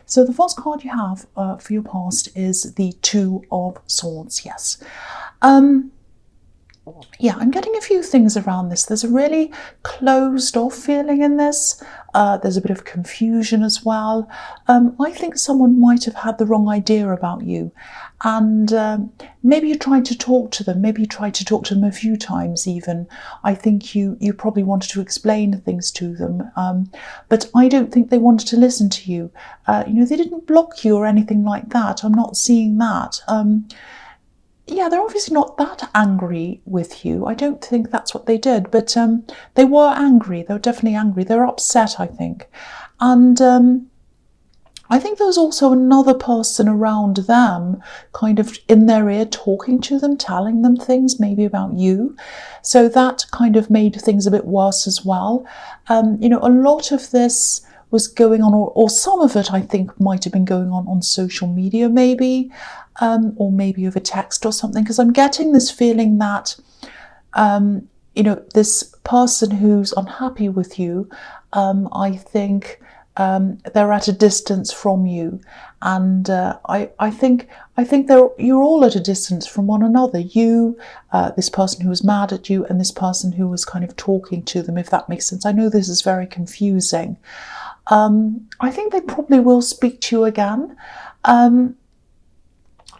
So the first card you have for your past is the Two of Swords. Yes. Yeah, I'm getting a few things around this. There's a really closed off feeling in this. There's a bit of confusion as well. I think someone might have had the wrong idea about you. And maybe you tried to talk to them. Maybe you tried to talk to them a few times even. I think you probably wanted to explain things to them. But I don't think they wanted to listen to you. They didn't block you or anything like that. I'm not seeing that. Yeah, they're obviously not that angry with you. I don't think that's what they did, but they were angry. They were definitely angry. They were upset, I think. And I think there was also another person around them, kind of in their ear, talking to them, telling them things maybe about you. So that kind of made things a bit worse as well. A lot of this was going on, or some of it I think might have been going on social media maybe, or maybe over text or something, because I'm getting this feeling that, this person who's unhappy with you, I think they're at a distance from you, and I think you're all at a distance from one another. You, this person who was mad at you, and this person who was kind of talking to them, if that makes sense. I know this is very confusing. I think they probably will speak to you again.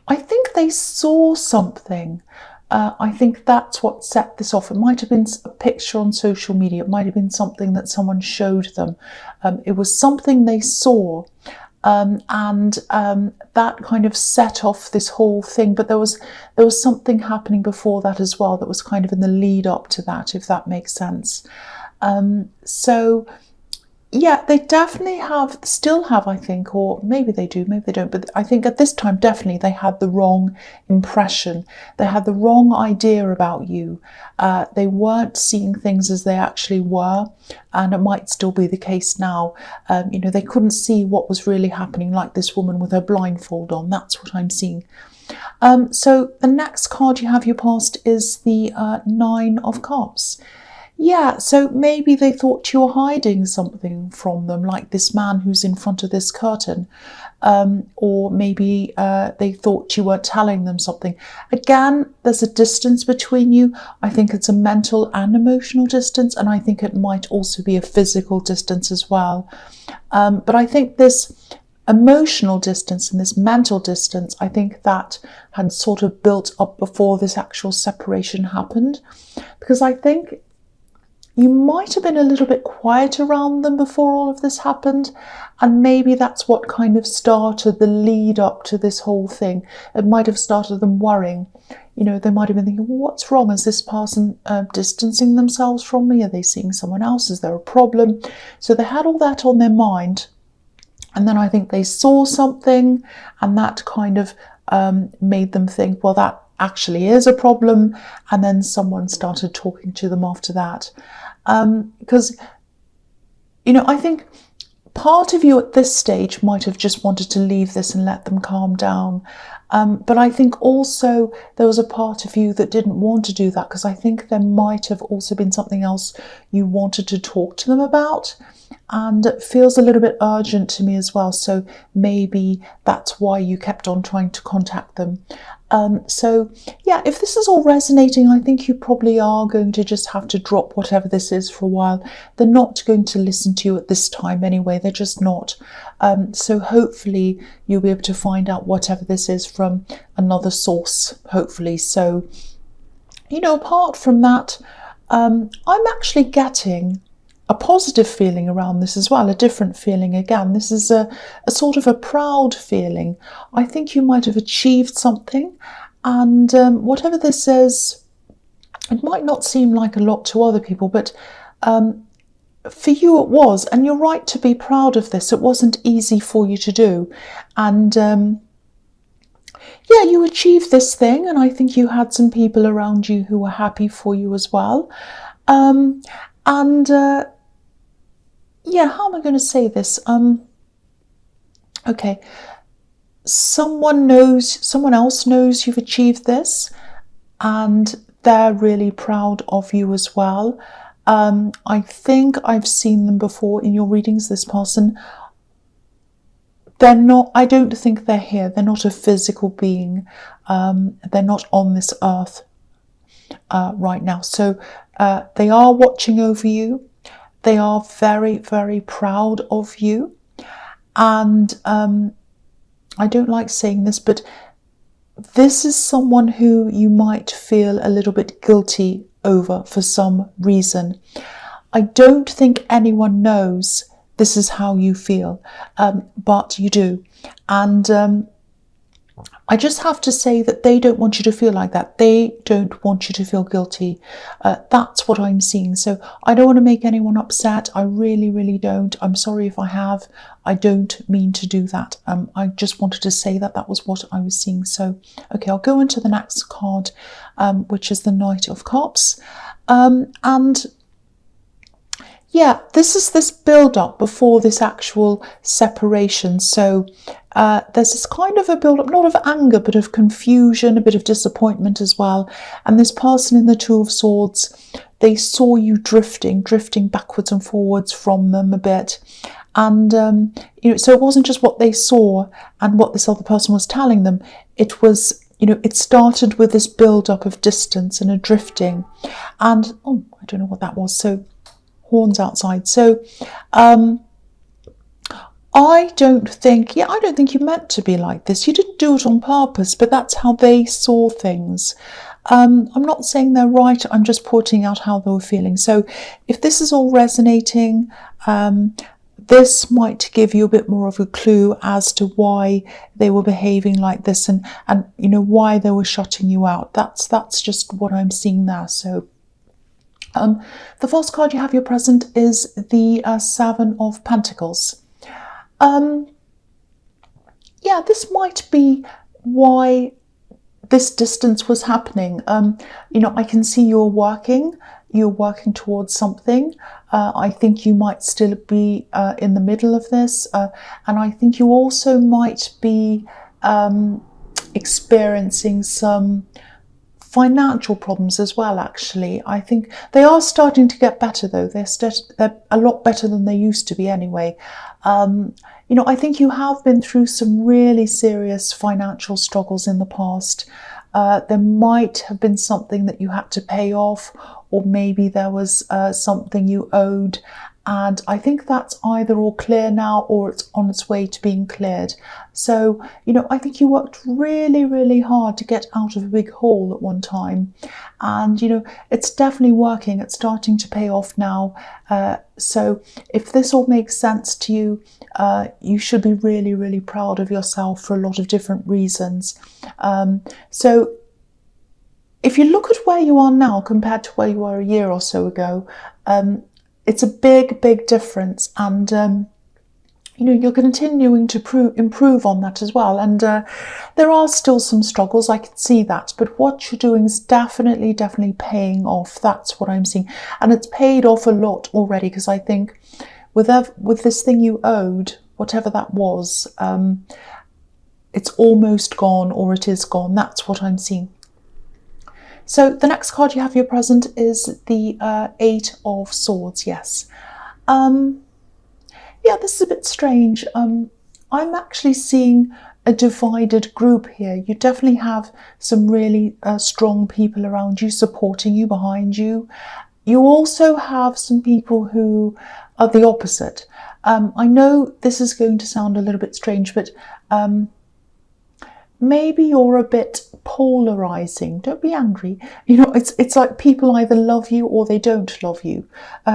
I think they saw something. I think that's what set this off. It might have been a picture on social media. It might have been something that someone showed them. It was something they saw, and that kind of set off this whole thing. But there was something happening before that as well that was kind of in the lead up to that, if that makes sense. So yeah, they definitely still have, I think, or maybe they do, maybe they don't, but I think at this time, definitely they had the wrong impression. They had the wrong idea about you. They weren't seeing things as they actually were, and it might still be the case now. They couldn't see what was really happening, like this woman with her blindfold on. That's what I'm seeing. So the next card you have your past is the Nine of Cups. Yeah, so maybe they thought you were hiding something from them, like this man who's in front of this curtain. Or maybe they thought you were telling them something. Again, there's a distance between you. I think it's a mental and emotional distance, and I think it might also be a physical distance as well. But I think this emotional distance and this mental distance, I think that had sort of built up before this actual separation happened. Because I think you might have been a little bit quiet around them before all of this happened, and maybe that's what kind of started the lead up to this whole thing. It might have started them worrying. They might have been thinking, well, what's wrong? Is this person distancing themselves from me? Are they seeing someone else? Is there a problem? So they had all that on their mind, and then I think they saw something, and that kind of made them think, well, that actually is a problem, and then someone started talking to them after that. Because, I think part of you at this stage might have just wanted to leave this and let them calm down. But I think also there was a part of you that didn't want to do that, because I think there might have also been something else you wanted to talk to them about. And it feels a little bit urgent to me as well. So maybe that's why you kept on trying to contact them. So yeah, if this is all resonating, I think you probably are going to just have to drop whatever this is for a while. They're not going to listen to you at this time anyway. They're just not. So hopefully you'll be able to find out whatever this is from another source, hopefully. So, apart from that, I'm actually getting a positive feeling around this as well, a different feeling again. This is a sort of a proud feeling. I think you might have achieved something, and whatever this is, it might not seem like a lot to other people, but for you it was, and you're right to be proud of this. It wasn't easy for you to do, and yeah, you achieved this thing, and I think you had some people around you who were happy for you as well. Yeah, how am I going to say this? Okay, someone else knows you've achieved this, and they're really proud of you as well. I think I've seen them before in your readings, this person. they're not, I don't think they're here. They're not a physical being. They're not on this earth right now. So they are watching over you. They are very, very proud of you. And I don't like saying this, but this is someone who you might feel a little bit guilty over for some reason. I don't think anyone knows this is how you feel, but you do. And I just have to say that they don't want you to feel like that. They don't want you to feel guilty. That's what I'm seeing. So I don't want to make anyone upset. I really, really don't. I'm sorry if I have. I don't mean to do that. I just wanted to say that that was what I was seeing. So, okay, I'll go into the next card, which is the Knight of Cups. And yeah, this is this build-up before this actual separation. So there's this kind of a build-up, not of anger, but of confusion, a bit of disappointment as well. And this person in the Two of Swords, they saw you drifting backwards and forwards from them a bit. And, you know, so it wasn't just what they saw and what this other person was telling them. It was, you know, it started with this build-up of distance and a drifting. And, oh, I don't know what that was. So horns outside. So I don't think you meant to be like this. You didn't do it on purpose, but that's how they saw things. I'm not saying they're right. I'm just pointing out how they were feeling. So if this is all resonating, this might give you a bit more of a clue as to why they were behaving like this, and you know, why they were shutting you out. That's just what I'm seeing there. So the first card you have your present is the Seven of Pentacles. Yeah, this might be why this distance was happening. You know, I can see you're working towards something. I think you might still be in the middle of this. And I think you also might be experiencing some financial problems as well, actually. I think they are starting to get better, though. They're a lot better than they used to be anyway. You know, I think you have been through some really serious financial struggles in the past. There might have been something that you had to pay off, or maybe there was something you owed. And I think that's either all clear now or it's on its way to being cleared. So, you know, I think you worked really, really hard to get out of a big hole at one time. And, you know, it's definitely working. It's starting to pay off now. So if this all makes sense to you, you should be really, really proud of yourself for a lot of different reasons. So if you look at where you are now compared to where you were a year or so ago, it's a big, big difference, and you know, you're continuing to improve on that as well. And there are still some struggles, I can see that, but what you're doing is definitely paying off. That's what I'm seeing, and it's paid off a lot already, because I think with this thing you owed, whatever that was, it's almost gone, or it is gone. That's what I'm seeing. So the next card you have your present is the Eight of Swords. Yes. Yeah, this is a bit strange. I'm actually seeing a divided group here. You definitely have some really strong people around you, supporting you, behind you. You also have some people who are the opposite. I know this is going to sound a little bit strange, but maybe you're a bit polarizing. Don't be angry. You know, it's like people either love you or they don't love you.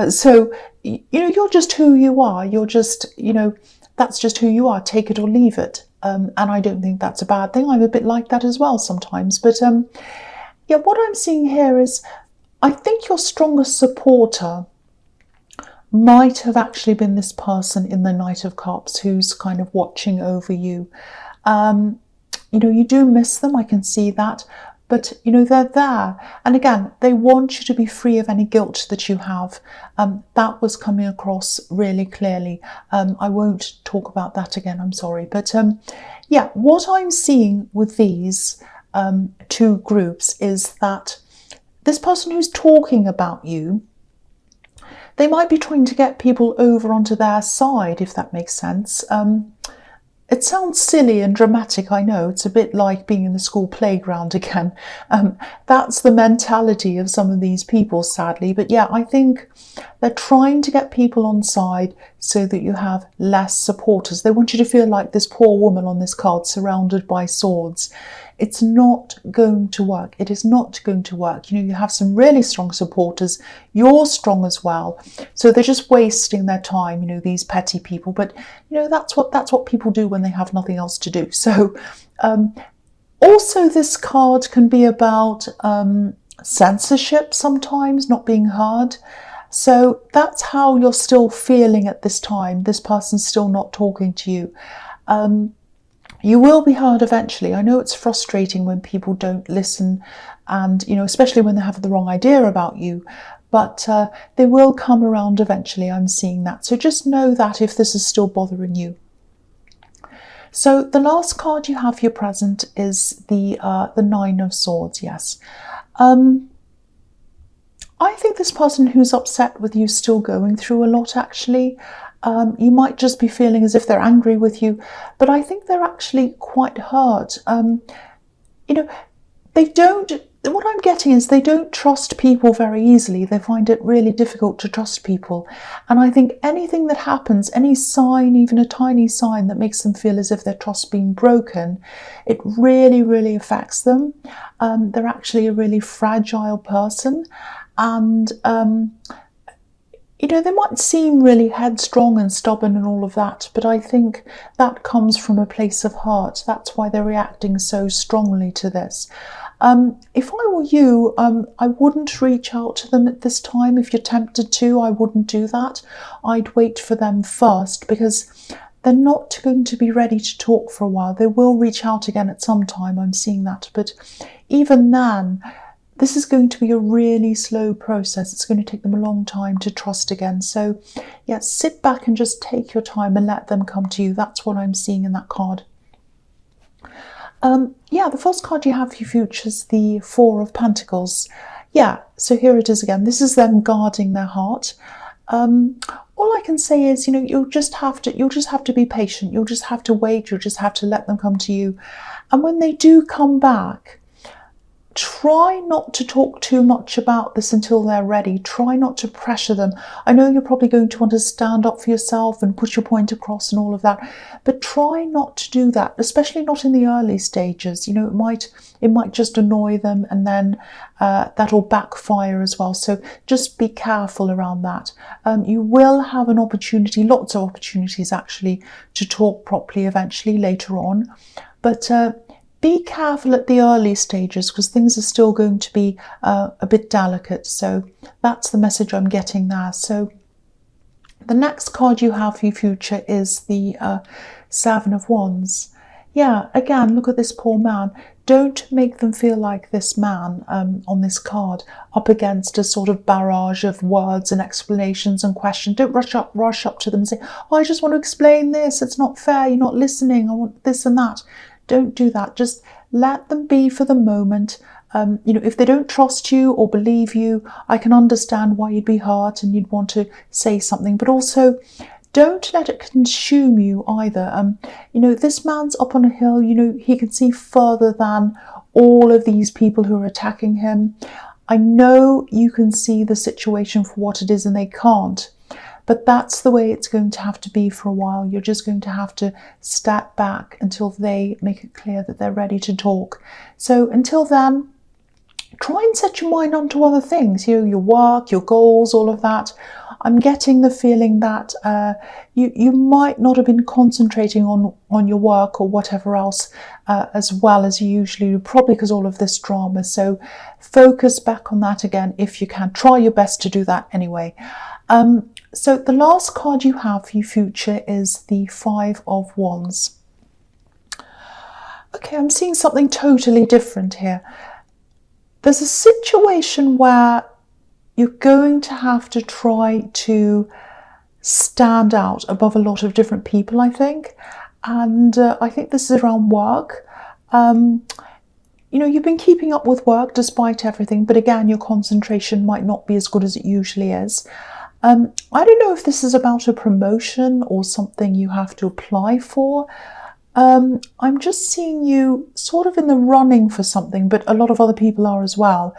So, you know, you're just who you are. You're just, you know, that's just who you are. Take it or leave it. And I don't think that's a bad thing. I'm a bit like that as well sometimes. But yeah, what I'm seeing here is, I think your strongest supporter might have actually been this person in the Knight of Cups who's kind of watching over you. You know, you do miss them, I can see that, but, you know, they're there. And again, they want you to be free of any guilt that you have. That was coming across really clearly. I won't talk about that again, I'm sorry. But yeah, what I'm seeing with these two groups is that this person who's talking about you, they might be trying to get people over onto their side, if that makes sense. sounds silly and dramatic, I know. It's a bit like being in the school playground again. That's the mentality of some of these people, sadly. But yeah, I think they're trying to get people on side so that you have less supporters. They want you to feel like this poor woman on this card surrounded by swords. It's not going to work. It is not going to work. You have some really strong supporters. You're strong as well. So they're just wasting their time, these petty people. But, that's what people do when they have nothing else to do. So also this card can be about censorship sometimes, not being heard. So that's how you're still feeling at this time. This person's still not talking to you. You will be heard eventually. I know it's frustrating when people don't listen and, especially when they have the wrong idea about you, but they will come around eventually. I'm seeing that. So just know that if this is still bothering you. So the last card you have for your present is the Nine of Swords, yes. I think this person who's upset with you is still going through a lot, actually. You might just be feeling as if they're angry with you, but I think they're actually quite hurt. What I'm getting is they don't trust people very easily. They find it really difficult to trust people. And I think anything that happens, any sign, even a tiny sign that makes them feel as if their trust's being broken, it really, really affects them. They're actually a really fragile person. And they might seem really headstrong and stubborn and all of that, but I think that comes from a place of hurt. That's why they're reacting so strongly to this. If I were you, I wouldn't reach out to them at this time. If you're tempted to, I wouldn't do that. I'd wait for them first because they're not going to be ready to talk for a while. They will reach out again at some time. I'm seeing that. But even then, this is going to be a really slow process. It's going to take them a long time to trust again. So yeah, sit back and just take your time and let them come to you. That's what I'm seeing in that card. The first card you have for your future is the Four of Pentacles. Yeah, so here it is again. This is them guarding their heart. All I can say is, you'll just have to be patient. You'll just have to wait. You'll just have to let them come to you. And when they do come back, try not to talk too much about this until they're ready. Try not to pressure them. I know you're probably going to want to stand up for yourself and put your point across and all of that, but try not to do that, especially not in the early stages. It might just annoy them, and then that'll backfire as well. So just be careful around that. You will have an opportunity, lots of opportunities actually, to talk properly eventually later on, but be careful at the early stages because things are still going to be a bit delicate. So that's the message I'm getting there. So the next card you have for your future is the Seven of Wands. Yeah, again, look at this poor man. Don't make them feel like this man on this card up against a sort of barrage of words and explanations and questions. Don't rush up to them and say, oh, I just want to explain this. It's not fair. You're not listening. I want this and that. Don't do that. Just let them be for the moment. If they don't trust you or believe you, I can understand why you'd be hurt and you'd want to say something, but also don't let it consume you either. This man's up on a hill, he can see further than all of these people who are attacking him. I know you can see the situation for what it is and they can't. But that's the way it's going to have to be for a while. You're just going to have to step back until they make it clear that they're ready to talk. So until then, try and set your mind onto other things, your work, your goals, all of that. I'm getting the feeling that you might not have been concentrating on your work or whatever else as well as you usually do, probably because all of this drama. So focus back on that again if you can. Try your best to do that anyway. So the last card you have for your future is the Five of Wands. Okay, I'm seeing something totally different here. There's a situation where you're going to have to try to stand out above a lot of different people, I think. And I think this is around work. You've been keeping up with work despite everything, but again, your concentration might not be as good as it usually is. I don't know if this is about a promotion or something you have to apply for. I'm just seeing you sort of in the running for something, but a lot of other people are as well.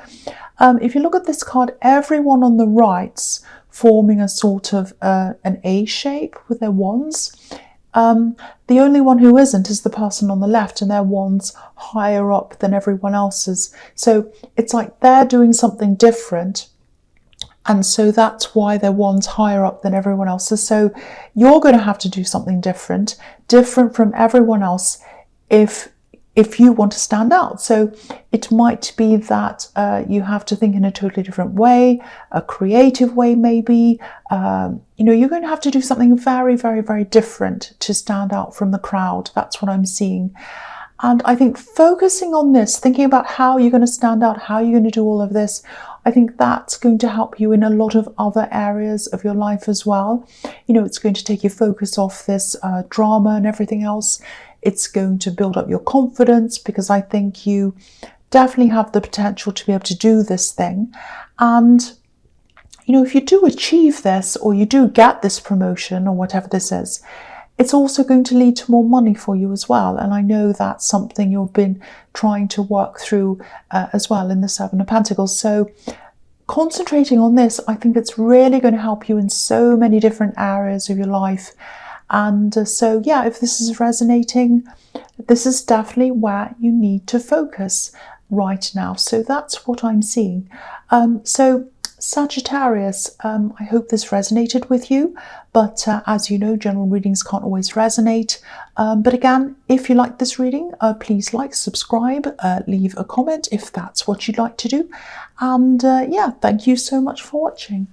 If you look at this card, everyone on the right's forming a sort of an A shape with their wands. The only one who isn't is the person on the left, and their wand's higher up than everyone else's. So it's like they're doing something different, and so that's why their wand's higher up than everyone else's. So you're going to have to do something different from everyone else if you want to stand out. So it might be that you have to think in a totally different way, a creative way maybe. You're going to have to do something very, very, very different to stand out from the crowd. That's what I'm seeing. And I think focusing on this, thinking about how you're going to stand out, how you're going to do all of this, I think that's going to help you in a lot of other areas of your life as well. It's going to take your focus off this drama and everything else. It's going to build up your confidence, because I think you definitely have the potential to be able to do this thing. And, if you do achieve this, or you do get this promotion or whatever this is, it's also going to lead to more money for you as well. And I know that's something you've been trying to work through as well in the Seven of Pentacles. So concentrating on this, I think it's really going to help you in so many different areas of your life. And so, yeah, if this is resonating, this is definitely where you need to focus right now. So that's what I'm seeing. So Sagittarius, I hope this resonated with you, but as you know, general readings can't always resonate. But again, if you like this reading, please like, subscribe, leave a comment if that's what you'd like to do. And yeah, thank you so much for watching.